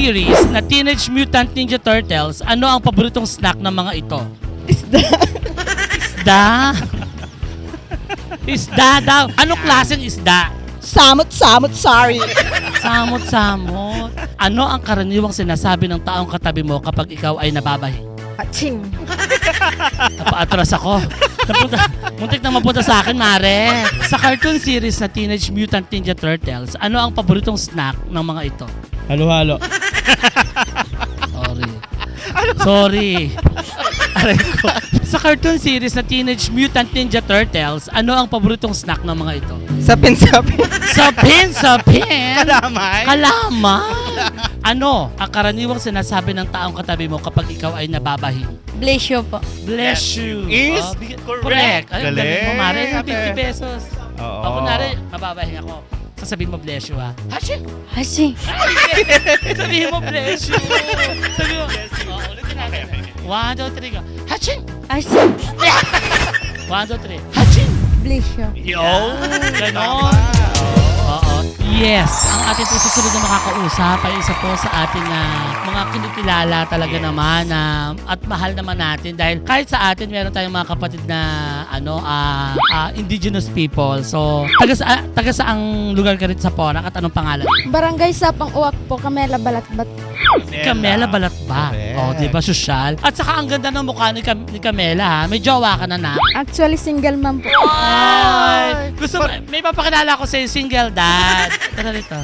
series na Teenage Mutant Ninja Turtles, ano ang paboritong snack ng mga ito? Isda. Isda? Isda daw. Anong klaseng isda? Samot-samot, sorry. Samot-samot. Ano ang karaniwang sinasabi ng taong katabi mo kapag ikaw ay nababahi? Aching. Napaatras ako. Muntik na mapunta sa akin, Mare. Sa cartoon series na Teenage Mutant Ninja Turtles, ano ang paboritong snack ng mga ito? Halo-halo. Sorry. Aray ko. Sa cartoon series na Teenage Mutant Ninja Turtles, ano ang paboritong snack ng mga ito? Sapin-sapin. Sapin! Kalamay. Kalaman! Ano ang karaniwang sinasabi ng taong katabi mo kapag ikaw ay nababahi? Bless you po. Bless you. Is correct. Ay, Galing. galing mo, Mare. Yung Ate. 50 pesos. Oo. Ako, Nare, mababahi ako. Sasabihin mo, bless you, ha? Hashi! Asi. Sabihin mo, bless you. Sabihin mo, ulitin natin. 1, 2, 3, go. Haching! Asi. 1, 2, 3. Haching! Bless you. Yo. Ganon. Oo. Yes. Ang ating po susunod na makakausap ay isa po sa ating mga kinikilala talaga naman at mahal naman natin dahil kahit sa atin meron tayong mga kapatid na indigenous people. So, taga saang lugar ka rin sa Porac at anong pangalan? Barangay Sapang Uwak po, Camela Balatbat. Camela Balatbat. Correct. Oh, di ba, sosyal? At saka ang ganda ng mukha ni Camela, ha? May jowa ka na. Actually, single mom po. Ay! Gusto mo, may papakilala ko sa'yo, single dad. Tara rito.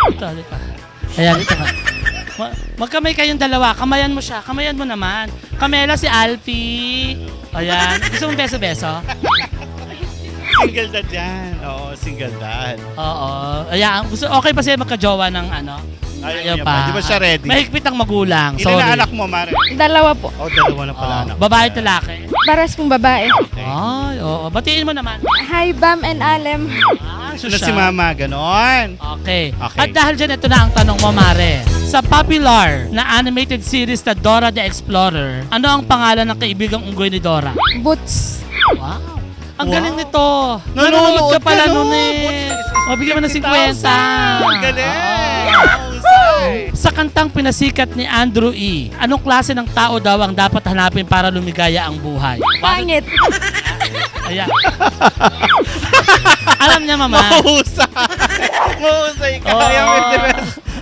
Ito. Ito. Ayan, ito ka. Magkamay kayong dalawa. Kamayan mo siya. Kamayan mo naman. Camela, si Alfie. Ayan. Gusto mong beso-beso? Single dad yan. Oo, single dad. Oo. Ayan. Okay pa siya magka-jowa ng ano? Ayaw niya pa. Di ba siya ready? Mahigpit ang magulang. Ilan Sorry. na anak mo, Mare? Dalawa po. Oh, dalawa na pala anak. Babae at lalaki. Paras pong babae. Ay, oo. Batiin mo naman. Hi, Bam and Alem. Na si Mama, ganon. Okay. Okay. At dahil dyan, ito na ang tanong mo, Mare. Sa popular na animated series na Dora the Explorer, ano ang pangalan ng kaibigang unggoy ni Dora? Boots. Wow. Ang Wow. galing nito. Nanonood ka pala ka, no? nun eh. O, bigyan mo ng 50. Ang galing. Oo. Sa kantang pinasikat ni Andrew E., anong klase ng tao daw ang dapat hanapin para lumigaya ang buhay? Pangit. Ayan. Alam niya, Mama. Mahusay ka. Oo.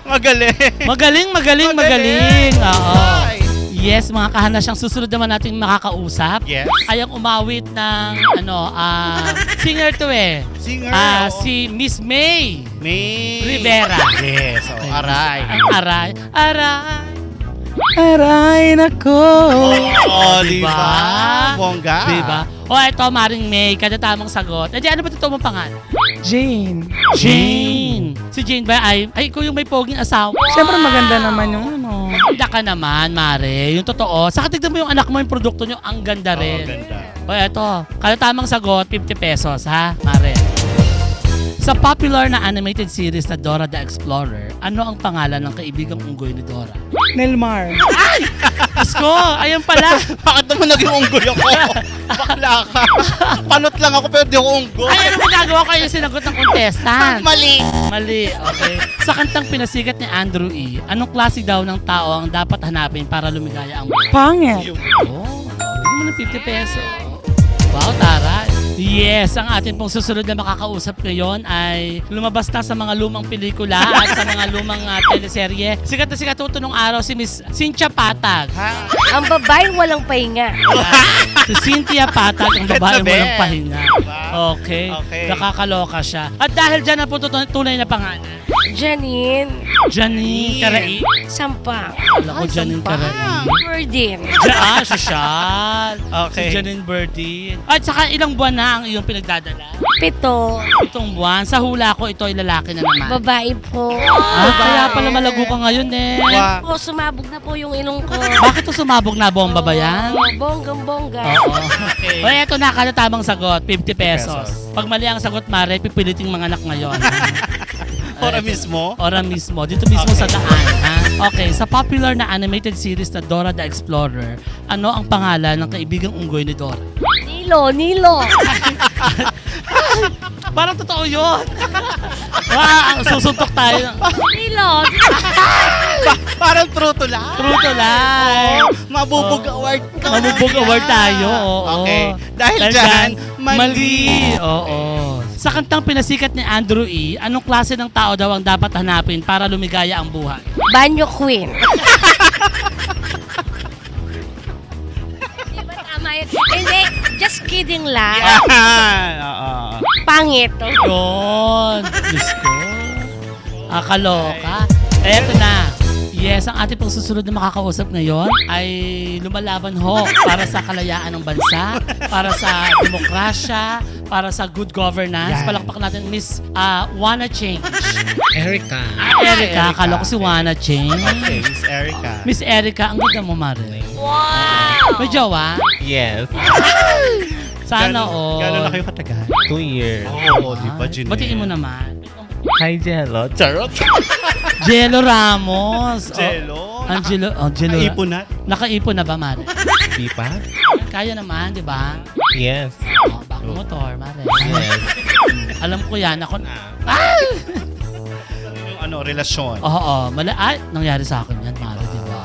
Magaling. Magaling. Oo. Yes, mga kahanasyang susunod naman natin makakausap. Yes. Ay ang umawit ng singer to eh. Singer. oo. Si Miss May May Rivera. Yes. Oh, aray. Ang aray nako. Oh, di Diba? ba? Bongga. Diba? O eto, Maring May, kada tamang sagot. Eh, di, ano ba totoo mong pangalan? Jane. Jane. Si Jane ba ay ikaw yung may poging asawa? Siyempre maganda naman yung ano. Maganda ka naman, Mare. Yung totoo. Saka tignan mo yung anak mo, yung produkto nyo, ang ganda Oo, rin. ganda. O eto, kada tamang sagot, 50 pesos, ha, Mare? Sa popular na animated series na Dora the Explorer, ano ang pangalan ng kaibigang unggoy ni Dora? Nelmar. Isko, ayun pala. Bakit naman naging unggoy ako? Bakla ka. Panot lang ako pero di ako unggoy. Ay, ano magagawa ko yung sinagot ng contestant? Mali. Mali, okay. Sa kantang pinasikat ni Andrew E., anong klase daw ng tao ang dapat hanapin para lumigaya ang buhay? Pangit. Oh, bigyan mo ng 50 pesos. Wow, Tara. Yes, ang ating pong susunod na makakausap ngayon ay lumabas na sa mga lumang pelikula at sa mga lumang teleserye. Sikat na sikat ito nung araw si Miss Cynthia Patag. Ang babaeng walang pahinga. Si Cynthia Patag, ang babae Bet na mo ng bet. pahinga. Okay. Okay. Nakakaloka siya. At dahil dyan na po tunay na pangalan. Janine. Janine Carai. Sampang. Alam ko Janine Carai. Burdin. Sosyal. Okay. Si Janine Berdin. At saka ilang buwan na ang iyong pinagdadala? 7. 7 buwan. Sa hula ko, ito ay lalaki na naman. Babae po. Kaya pala malago ka ngayon eh. Wow. Po, sumabog na po yung ilong ko. Bakit to sumabog na bomba ba yan? Oo, bonggang-bongga. Oo. Okay. O eto na, kada tamang sagot, 50 pesos. Pag mali ang sagot, Mare, pipiliting mga anak ngayon. Ora mismo. Ora mismo. Dito mismo sa daan. Ha? Okay, sa popular na animated series na Dora the Explorer, ano ang pangalan ng kaibigang unggoy ni Dora? Nilo. Parang totoo yun. Susuntok tayo. Ilog. Parang true to life. True to life. Mabubog Oh. award ka. Mabubog na award yan. tayo. Oo. Okay. Dahil dyan, mali. Oo. Sa kantang pinasikat ni Andrew E., anong klase ng tao daw ang dapat hanapin para lumigaya ang buhay? Banyo queen. Di ba tama yun? Hindi, just kidding lang. Yan. Oo. Pangit. Yun. Diyos ko. Akaloka. Eto na. Yes, ang ating pong susunod na makakausap ngayon ay lumalaban ho para sa kalayaan ng bansa, para sa demokrasya, para sa good governance. Yan. Palakpak natin, Miss Wanna Change. Erica. Erica, akala ko si Wanna Change. Okay, Miss Erica. Miss Erica, ang ganda mo, Mare. Wow! May jowa? Yes. Sana all. Gano'n na kayo katagal? 2 years. Oo, di ba, Jeanette? Batiin mo naman. Hi, Jello. Charot. Jello Ramos. Jello. Angelo. Angelo. Naipon na. Nakaipon na ba, Mare? Di pa? Kaya naman, di ba? Yes. Oh, bago motor, Mare. Yes. Alam ko yan. Ako, Yung relasyon. oo, ay, nangyari sa akin yan, Mare, di ba?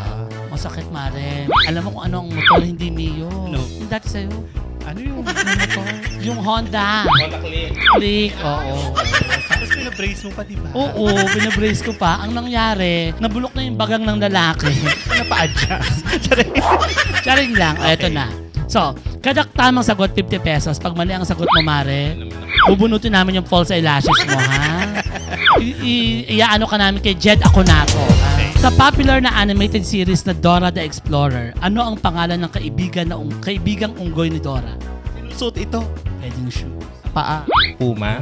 Masakit, Mare. Alam mo kung ano ang motor, hindi Mio. No. Yung dati sa'yo. Ano yung Yung motor. Yung Honda. Click, oo. Tapos pinabrace mo pa, di ba? Oo, binabrace ko pa. Ang nangyari, nabulok na yung bagang ng lalaki. Napa-adjust. Charing lang. O, eto na. So, kada tamang sagot, 50 pesos. Pag mali ang sagot mo, Mare, bubunutin namin yung false eyelashes mo, ha? Iaano ka namin kay Jed Aconato. Ha? Sa popular na animated series na Dora the Explorer, ano ang pangalan ng kaibigang unggoy ni Dora? Suot ito. Pwedeng shoe. Paa. Puma.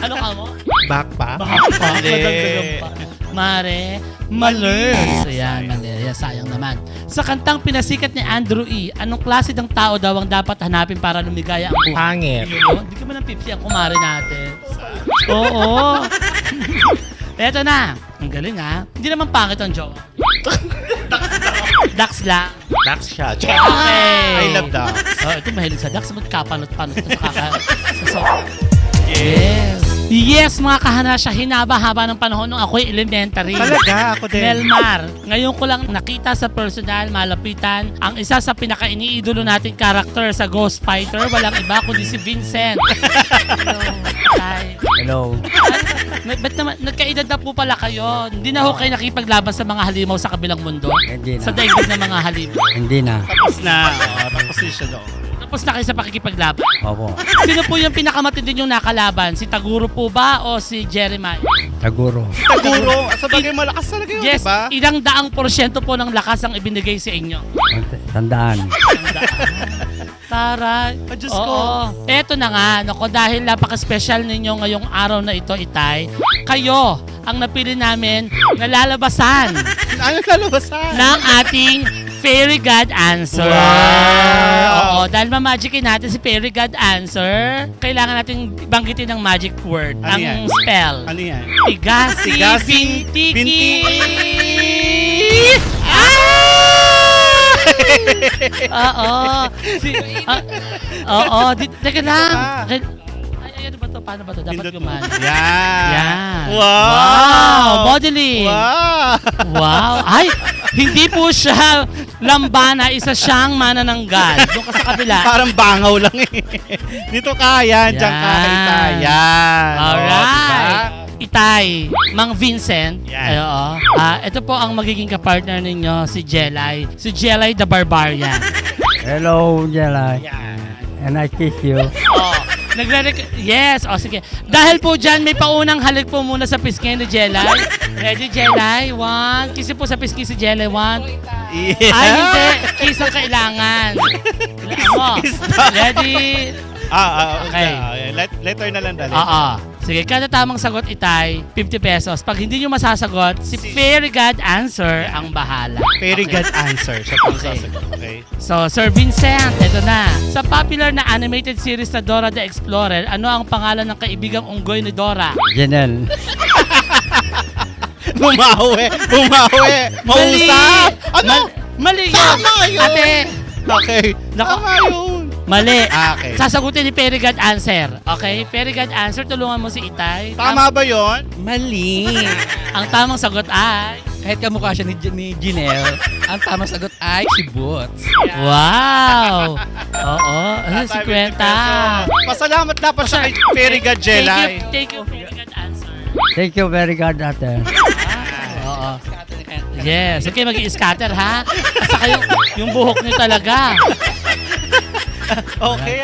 Ano ka mo? Back pa. Baka pa. Mali. Madagdagan pa. Mare, malers. Ayan, mali. Sayang naman. Sa kantang pinasikat ni Andrew E., anong klase ng tao daw ang dapat hanapin para lumigaya ang buhay? Pangit. Yun, hindi ka man ng 50 ang kumare natin. Oo. Eto na. Ang galing ha. Hindi naman pangit ang joke. Dax lang. Dax siya. Okay. I love that. Oh, ito mahilig sa Dax. Magkapanot-panot na sa Yes. Yes, mga kahanasya, hinaba-haba ng panahon nung ako'y elementary. Talaga, ako din. Melmar, ngayon ko lang nakita sa personal, malapitan, ang isa sa pinaka-iniidolo nating karakter sa Ghost Fighter, walang iba kundi si Vincent. Hello. Hi. Hello. Ba't naman, nagkaedad na po pala kayo? Hindi na ho kayo nakipaglaban sa mga halimaw sa kabilang mundo? Hindi na. Sa daigdig ng mga halimaw? Hindi na. Tapos na. Tapos na siya doon. Tapos na kayo sa pakikipaglaban? Opo. Sino po yung pinakamatindi yung nakalaban? Si Taguro po ba o si Jeremiah? Taguro. Taguro. Sa bagay malakas talaga yun, Yes, di ba? ilang daang porsyento po ng lakas ang ibinigay sa inyo? Tandaan. Taray. Ah, Diyos Oo. ko. Eto na nga, nako, dahil napaka-special ninyo ngayong araw na ito, Itay, kayo ang napili namin na lalabasan Ano kalabasan? ng ating Fairy God Answer. Wow! Oo, dahil mamagicin natin si Fairy God Answer, kailangan natin banggitin ng magic word, Ano ang yan? spell. Ano yan? Tigasi, Tigasi, Bintiki. Bintiki. Oo. Oo. Teka lang. Ah. Ay, ano ba to? Paano ba to? Dapat Pindot mo. gumana. Yan. Yan. Wow. Wow. Modeling. Wow. Wow. Ay, hindi po siya lambana. Isa siyang manananggal. Doon ka sa kabila. Parang bangaw lang eh. Dito ka, yan. Diyan ka, Yan. Itay. Yan. O, diba? Alright. Itay, Mang Vincent. Yan. Ay, oo. Ito po ang magiging kapartner ninyo, si Jelay. Si Jelay the Barbarian. Hello, Jelay. Yan. And I kiss you. Oh, yes, sige. Dahil po dyan, may paunang halik po muna sa pisngi ni Jelay. Ready, Jelay? One. Kiss po sa pisngi si Jelay. One. Yeah. Ay, hindi. Kiss ang kailangan. Kiss daw. Ready? Okay. Okay. Letter na lang dali. Oo. Sige, kada tamang sagot, Itay, 50 pesos. Pag hindi nyo masasagot, si Fairy God Answer ang bahala. Very Okay. good answer. Siya pang Okay. sasagot. Okay. So, Sir Vincent, ito na. Sa popular na animated series na Dora the Explorer, ano ang pangalan ng kaibigang unggoy ni Dora? Janelle. Bumawi. Bumawi. Mausap. Ano? Mali yun! Tama yun! Ate! Okay. Nako. Tama yun. Mali. Okay. Sasagutin ni Very God answer. Okay? Very God answer, tulungan mo si Itay. Tama ba yun? Mali. Ang tamang sagot ay... Kahit kamukha siya ni Janelle, ang tamang sagot ay si Boots. Wow! Oo. Ano, 50. Pasalamat dapat siya kay Very God Jelay. Thank you, Very God answer. Thank you very good, ate. Oo. Yes. Okay, mag-i-scatter ha? At saka yung buhok niyo talaga. Okay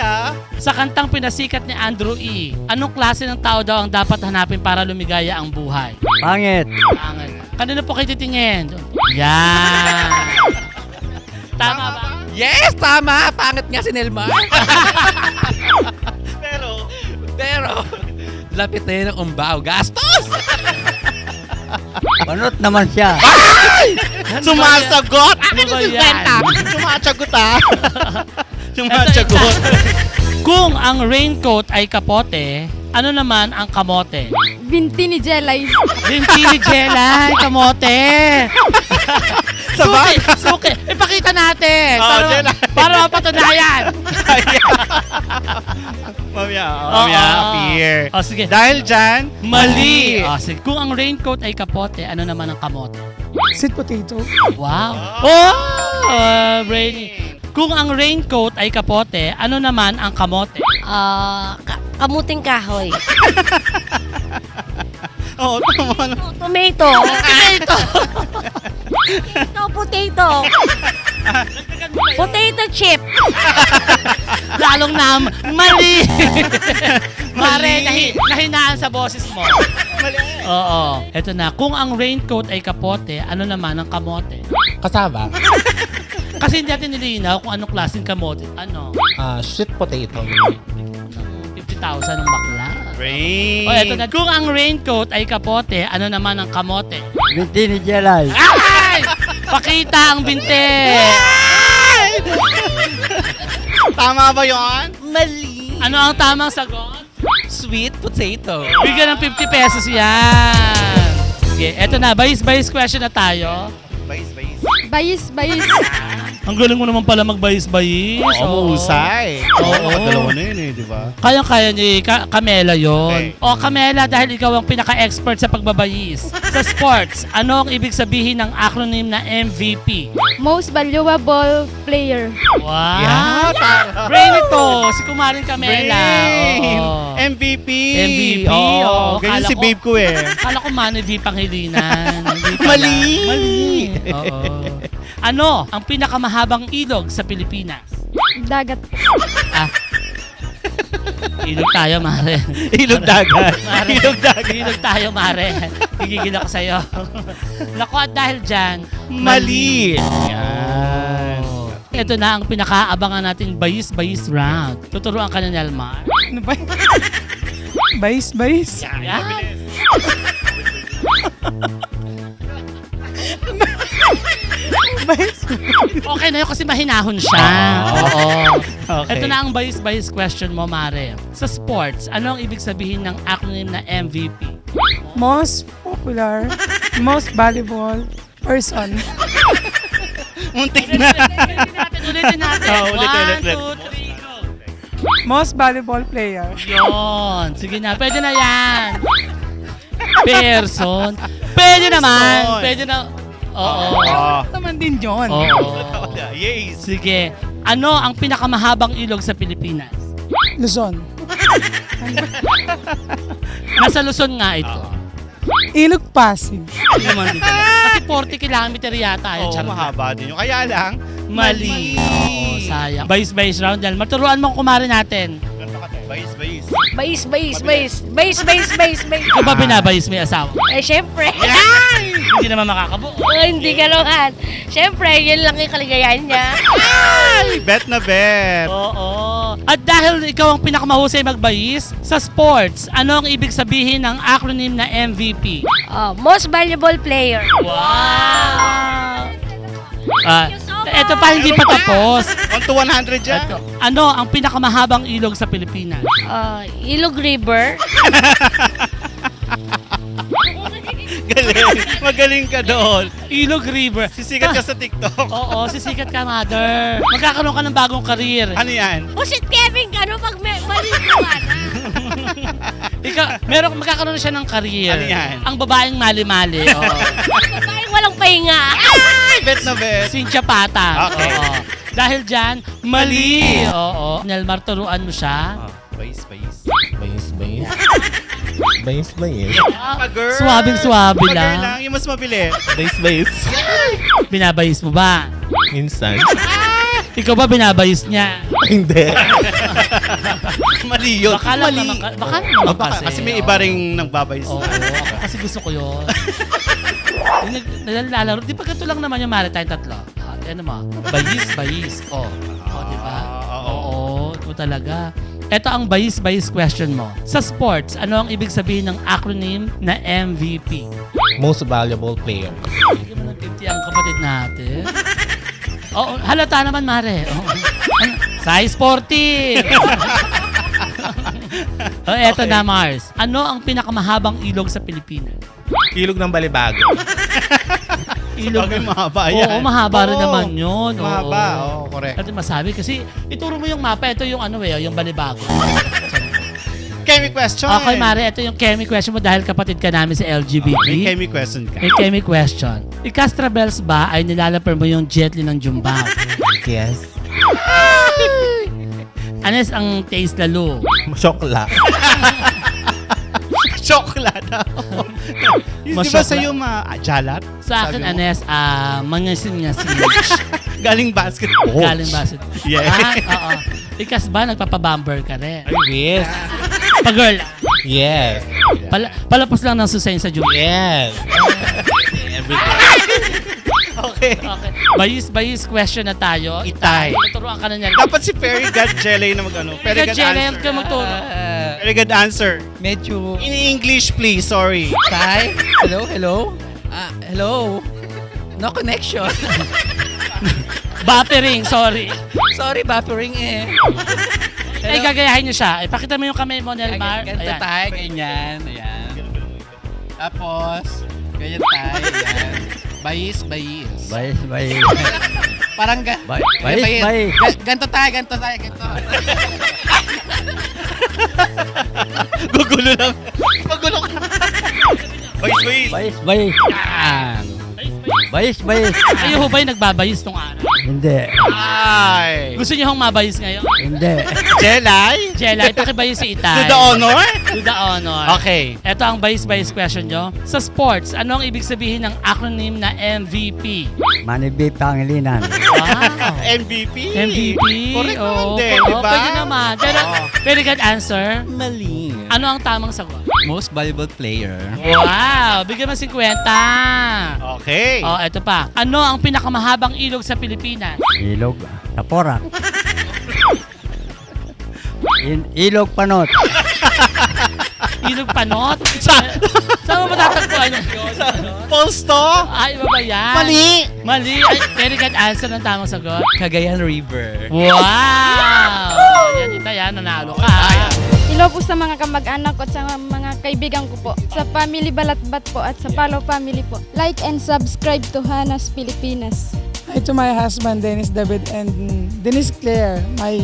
Sa kantang pinasikat ni Andrew E., anong klase ng tao daw ang dapat hanapin para lumigaya ang buhay? Pangit. Pangit. Kanino po kayo titingin? Yan. Tama ba? Yes, tama! Pangit nga si Nelmar. Pero, lapit na yun ang umbaw. Gastos! Panot naman siya. Sumasagot! Ano ba yan? Sumasagot Sumasagot. Kung ang raincoat ay kapote, ano naman ang kamote? Binti ni Jelay. Binti ni Jelay, kamote. Sabay. Suki. Ipakita natin. Oh, Jelay. Para mapatunayan. Mamaya, Oo. appear. O sige. Dahil dyan, Mali. O sige. Kung ang raincoat ay kapote, ano naman ang kamote? Sweet potato. Wow. Oh, Brainy. Kung ang raincoat ay kapote, ano naman ang kamote? Kamuting kahoy. Oo, tama na. Tomato. Potato. Potato chip. Lalong mali. Mare, nahinaan sa boses mo. Mali. Oo. Eto na. Kung ang raincoat ay kapote, ano naman ang kamote? Kasama. Kasi hindi natin nilinaw kung anong klaseng kamote. Ano? Sweet potato. 50,000 ang bakla. Rain. O eto na. Kung ang raincoat ay kapote, ano naman ang kamote? Binti ni Jelay. Ay! Pakita ang binte! Tama ba yun? Mali. Ano ang tamang sagot? Sweet potato. Bigyan ng 50 pesos yan. Okay, eto na. Bayis-bayis question na tayo. Bayis. Bayis. Ang galing mo naman pala magbayis-bayis. Oo, mahusay. Oo. Nakadalawa na yun di ba? Kayang-kaya ni Camela yon. Okay. O Camela, dahil ikaw ang pinaka-expert sa pagbabayis. Sa sports, ano ang ibig sabihin ng acronym na MVP? Most valuable player. Wow! Yeah, Brain ito! Si Kumarin Camela. Rain. Oo. MVP. MVP, Oo, oo. ganyan Kala si ko- babe ko eh. Kala ko Manny V. Pangilinan. Hindi pala. Mali. Mali. Oo. Ano ang pinakamahabang ilog sa Pilipinas? Dagat. Ilog tayo, Mare. Ilog dagat. Mare. Ilog dagat. Ilog tayo, Mare. Gigigil ako sa'yo. Naku, at dahil dyan, Mali. Yan. Ito na ang pinakaabangan nating bayis-bayis round. Tuturuan ka na ni Almar. Ano ba? Bayis. Yan. Okay na yun kasi mahinahon siya. Oo. Okay. Ito na ang bayis-bayis question mo, Mare. Sa sports, ano ang ibig sabihin ng acronym na MVP? Most popular, most valuable person. Muntik na. Ulitin natin. Oo, ulit. 1, 2, 3, go. Most valuable player. Yun. Sige na. Pwede na yan. Person. Pwede naman. Pwede na. Oo. Naman din John. Oo. Yes. Sige. Ano ang pinakamahabang ilog sa Pilipinas? Luzon. Nasa Luzon nga ito. Ilog Pasig. Hindi naman din talaga. Kasi 40 kilometer yata. Oo, Charot. mahaba din yun. Kaya lang, Mali. Oo, sayang. Bayis-bayis round yan. Maturuan mo ang kumare natin. ganito ka tayo. Bayis. Bayis. Ikaw ba binabayis may asawa? Eh, syempre. Hindi naman makakabuo. Hindi galuhan. Syempre, yun lang yung kaligayahan niya. Bet na bet. Oo. At dahil ikaw ang pinakamahusay magbayis, sa sports, ano ang ibig sabihin ng acronym na MVP? Most valuable player. Wow! Ito pa, hindi pa tapos. 1 to 100 dyan. Ito. Ano ang pinakamahabang ilog sa Pilipinas? Ilog River. Galing. Magaling ka doon. Ilog River. Sisikat ka sa TikTok. Oo, sisikat ka, mother. Magkakaroon ka ng bagong karir. Ano yan? Pusit Kevin, ano pag maliliwa na? Ikaw, magkakaroon siya ng karir. Ano yan? Ang babaeng mali-mali. Oo. Parang walang pahinga. Ay, bet na bet. Cynthia Pata. Okay. Oo. Dahil dyan, mali. Oo. Nelmar, turuan mo siya. Bayis. Bayis. Bayis. Girl. Suwabing-suwabe Pag-girl lang. lang. Yung mas mabili. Bayis. Binabayis mo ba? Minsan. Ikaw ba binabayis niya? Hindi. Mali yun. Baka lang Mali. naman, baka naman kasi. Kasi may Oo. iba ring nagbabayis. Oo, ako kasi gusto ko yun. Yung naglalaro, di ba ganito lang naman yung maritime tatlo? Ano mo? Bayis. Oh, di ba? Oo, ito talaga. Ito ang bayis question mo. Sa sports, ano ang ibig sabihin ng acronym na MVP? Most valuable player. Hindi mo ng 50 ang kapatid natin. Oo, halata naman, Mare. Oo. Ano? Size 40! Eto na, Mars. Ano ang pinakamahabang ilog sa Pilipinas? Ilog ng Balibago. Bagay mahaba yan. Oo, mahaba rin Oo. naman yun. Oo. Mahaba. Oo, correct. Ito masabi kasi ituro mo yung mapa. Ito yung yung Balibago. Kemi question. Okay, Mare. Ito yung Kemi question mo dahil kapatid ka namin sa LGBT. May Kemi question ka. May Kemi question. Ikastra bells ba ay nilalapar mo yung jetli ng Jumbao? Yes. Anes ang taste lalo? Sokla. Chocolate. Di ba Masyokla. sa'yo jalat? Sa akin, Sabi mo? Anes, manyasin-nyasin. Galing basketball. Galing ba? Yeah. Oo. Ikas ba, nagpapabumper ka rin? Yes. Pa-girl, Yes. palapos lang ng susayin sa Jumbao. Yes. Everything. Okay. Okay. Bayis question na tayo. Itay. Tuturuan ka na niya. Dapat si Perry God Jelly na mag-ano. Perry God Jelly, answer. ka magturo. Perry God answer. Medyo... In English, please. Sorry. Tay? Hello? Hello? No connection. Buffering, sorry. Sorry, buffering eh. Ay, gagayahin niyo siya. Ipakita mo yung kamay mo, Nelmar. Ganito Ayan. tayo, ganyan. Ayan. Tapos, ganyan tayo, ayan. Bayis. Bayis. Parang Bayis. Ganito tayo. Gugulo lang. Magulo ka. Bayis. Yan. Bayis. Kayo ho ba'y nagbabayis nung araw? Hindi. Ay. Gusto niyo hong mabayis ngayon? Hindi. Jelly? Jella, ipakibayis si To Itay. the honor? To the honor. Okay. Ito ang bayis question nyo. Sa sports, ano ang ibig sabihin ng acronym na MVP? Manibi Pangilinan. Wow. MVP. MVP? Correct naman Oo, din, oo, di ba? pwede naman. Pero, Oo. very good answer. Mali. Ano ang tamang sagot? Most valuable player. Wow! Bigyan mo 50. Okay. Oh, eto pa. Ano ang pinakamahabang ilog sa Pilipinas? Ilog. Taporak. Ilog Panot. Ilog Panot? Saan mo matatagpuan yun? False to? Ay, iba ba yan? Mali. Ay, very good answer ng tamang sagot. Cagayan River. Wow! Yan, nanalo ka. Hello po sa mga kamag-anak ko at sa mga kaibigan ko po. Sa family Balatbat po at sa Palo family po. Like and subscribe to Hanas Pilipinas. Hi to my husband, Dennis David, and Dennis Claire, my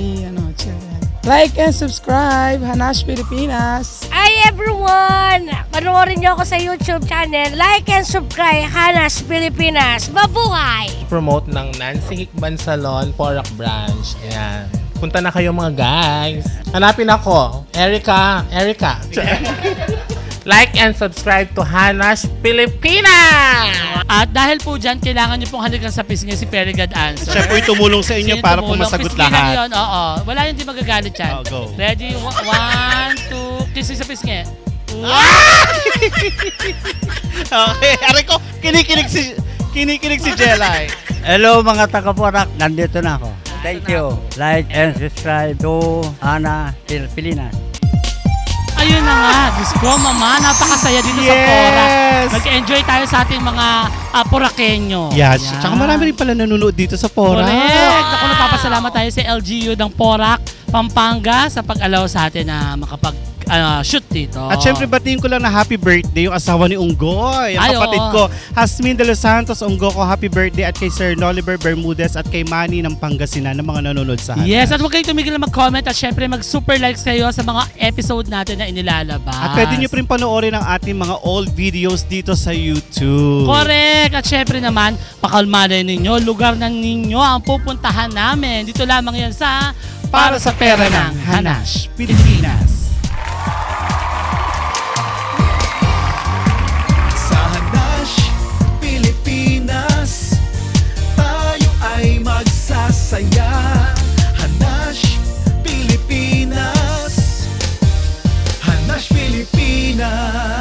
children. Like and subscribe, Hanash Pilipinas. Hi everyone! Panoorin niyo ako sa YouTube channel. Like and subscribe, Hanas Pilipinas. Mabuhay! Promote ng Nancy Hikban Salon, Porac Branch. Ayan. Punta na kayo mga guys. Hanapin ako. Erica. Like and subscribe to Hanash Pilipinas! At dahil po dyan, kailangan nyo pong halikan sa pisngi si Very Good Answer. Siya po'y tumulong sa inyo Sino para po tumulong? masagot Pisngi lang lahat. yun, oo. Wala yung di magagalit yan. Oh, go. Ready? 1, 2, kissing sa pisngi. Okay. Aray ko, kinikilig si Jelly. Hello mga taga-Porak. Nandito na ako. Thank you. Like and subscribe to Hana Pilipinas. Ayun na nga. Diyos ko, mama, napakasaya dito sa Porac. Nag-enjoy tayo sa ating mga Porakenyo. Yes. Tsaka marami rin pala nanonood dito sa Porac. Correct. Ako, napapasalamat tayo sa LGU ng Porac, Pampanga sa pag-allow sa atin na mag-shoot dito. At syempre, batiin ko lang na happy birthday yung asawa ni Unggoy. Ang Ay, kapatid oo. ko, Hasmin de los Santos Unggo ko, happy birthday. At kay Sir Noliver Bermudez at kay Manny ng Pangasinan ng mga nanonood sa atin. Yes, at huwag kayong tumigil na mag-comment at syempre mag-super likes kayo sa mga episode natin na inilalabas. At pwede nyo pa rin panoorin ang ating mga old videos dito sa YouTube. Correct! At syempre naman, pakalmanin ninyo, lugar ng ninyo ang pupuntahan namin. Dito lamang yan sa Para sa pera ng Hanash, Pilipinas. Sa Hanash, Pilipinas, tayo ay magsasaya. Hanash, Pilipinas, Hanash, Pilipinas.